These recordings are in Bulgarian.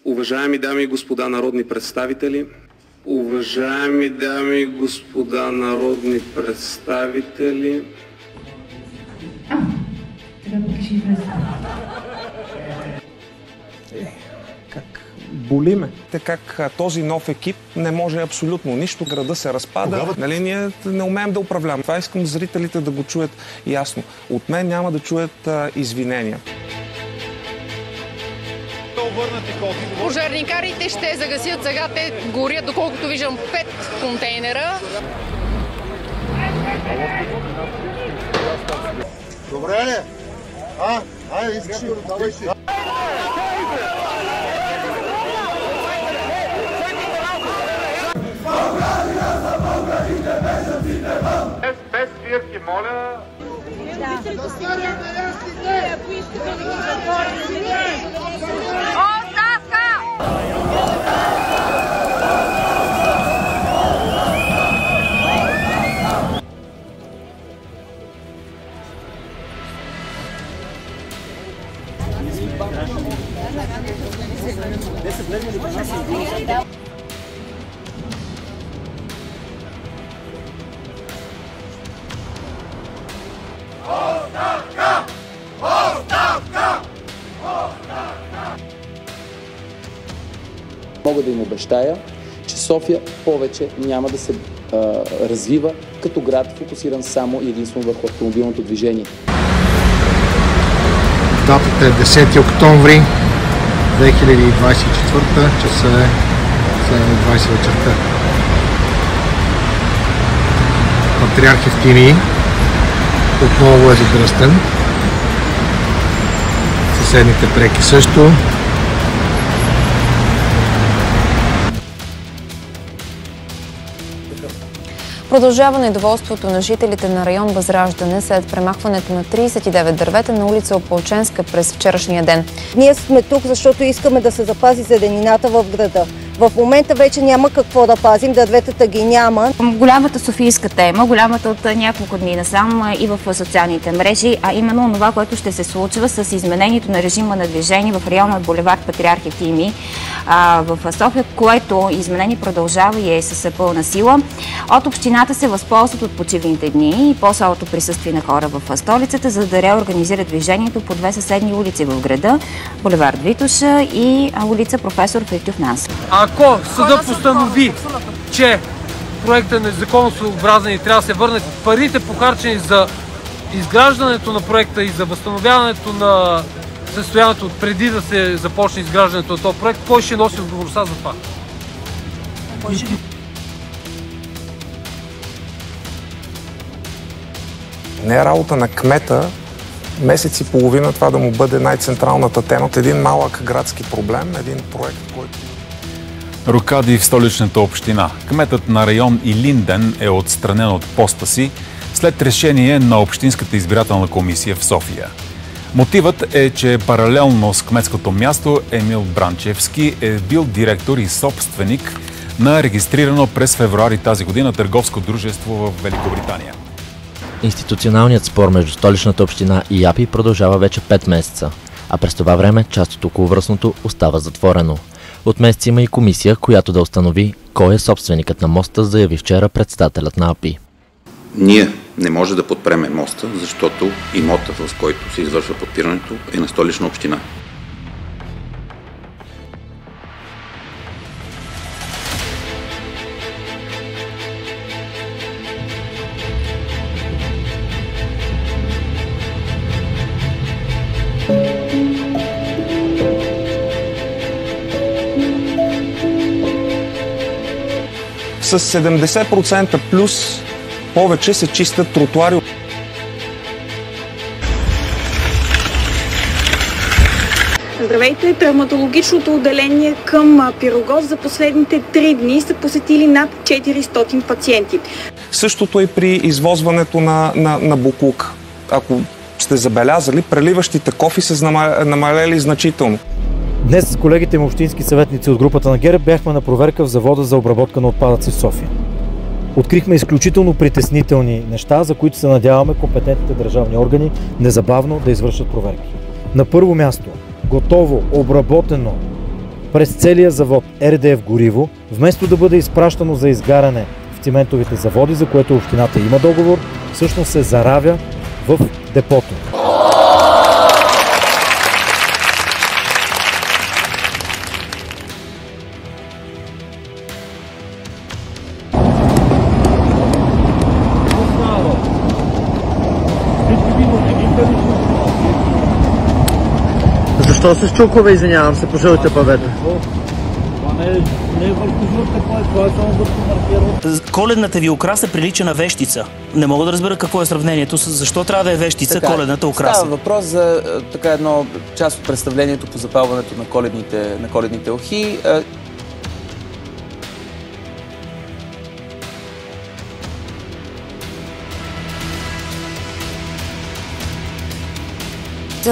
Уважаеми дами и господа народни представители, уважаеми дами и господа народни представители, как боли ме. Как този нов екип не може абсолютно нищо. Града се разпада. Нали, ние не умеем да управляваме. Това искам зрителите да го чуят ясно. От мен няма да чуят извинения. Пожарникарите ще загасят сега. Те горят, доколкото виждам, 5 контейнера. Добре ли? Айде, искаш ли? Давай си. Без свирки, моля. Мога да им обещая, че София повече няма да се развива като град, фокусиран само и единствено върху автомобилното движение. Датата е 10 октомври 2024, часа е 7:20 вечерта. Патриарх Евтимий отново е задръстен. Съседните преки също. Продължава недоволството на жителите на район Възраждане след премахването на 39 дървета на улица Опалченска през вчерашния ден. Ние сме тук, защото искаме да се запази зеленината в града. В момента вече няма какво да пазим, дърветата ги няма. Голямата софийска тема, голямата от няколко дни насам и в социалните мрежи, а именно това, което ще се случва с изменението на режима на движение в района булевард Патриарх Евтимий в София, което изменение продължава и е с пълна сила. От общината се възползват от почивните дни и по-слабото присъствие на хора в столицата, за да реорганизират движението по две съседни улици в града, булевард Витоша и улица Професор Фритьоф Нансен. Ако съдът постанови, че проектът е незаконосъобразен и трябва да се върнат парите, похарчени за изграждането на проекта и за възстановяването на състоянието преди да се започне изграждането на този проект, кой ще носи отговорността за това? Не е работа на кмета месец и половина това да му бъде най-централната тема. Един малък градски проблем, един проект, който... Рокади в столичната община. Кметът на район Илинден е отстранен от поста си след решение на Общинската избирателна комисия в София. Мотивът е, че паралелно с кметското място Емил Бранчевски е бил директор и собственик на регистрирано през февруари тази година търговско дружество в Великобритания. Институционалният спор между столичната община и АПИ продължава вече 5 месеца, а през това време част от околовръстното остава затворено. От месец има и комисия, която да установи кой е собственикът на моста, заяви вчера председателят на АПИ. Ние не може да подпреме моста, защото имота, в който се извършва подпирането, е на Столична община. С 70% плюс повече се чистят тротуари. Здравейте! Травматологичното отделение към Пирогов за последните 3 дни са посетили над 400 пациенти. Същото е при извозването на боклук. Ако сте забелязали, преливащите кофи са намалели значително. Днес с колегите им общински съветници от групата на ГЕРБ бяхме на проверка в завода за обработка на отпадъци в София. Открихме изключително притеснителни неща, за които се надяваме компетентните държавни органи незабавно да извършат проверки. На първо място, готово, обработено през целия завод RDF гориво, вместо да бъде изпращано за изгаряне в циментовите заводи, за което общината има договор, всъщност се заравя в депото. Защо се щуква, извинявам се, по жълтите павета? Коледната ви украса прилича на вещица. Не мога да разбера какво е сравнението. Защо трябва да е вещица коледната украса? Става въпрос за така едно част от представлението по запалването на коледните ухи.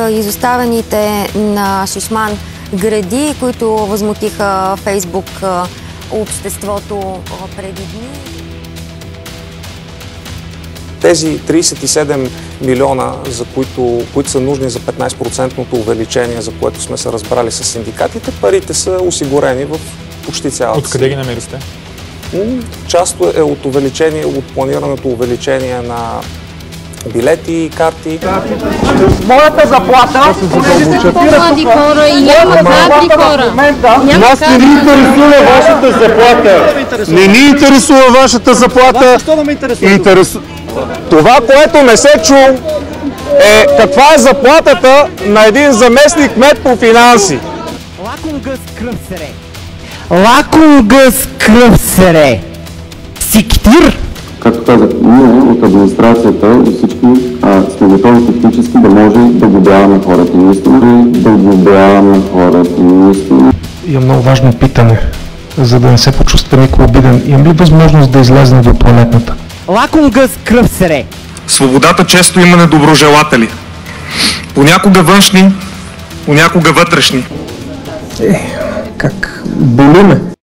Изоставените на Шишман гради, които възмутиха Фейсбук обществото преди дни. Тези 37 милиона, които са нужни за 15% увеличение, за което сме се разбрали с синдикатите, парите са осигурени в почти цялата. Откъде ги намерихте? Част е от планираното увеличение на билети и карти. Моята заплата... Млади хора и няма млади хора. Нас не ни интересува вашата заплата. Не ни интересува вашата заплата. Защо да ме интересува? Това, което не се чу, е каква е заплатата на един заместник кмет по финанси. Лакунгъс кръв сере. Лакунгъс кръв сере. Сиктир. Както казах, ние от администрацията и всички сме готови технически да може да глобяваме хората. Ние искаме да глобяваме хората. Имам много важно питане, за да не се почувства никой обиден. Имам ли възможност да излезна до планетната? Лакунгъс кръв сере. Свободата често има недоброжелатели. Понякога външни, понякога вътрешни. Как боли ме.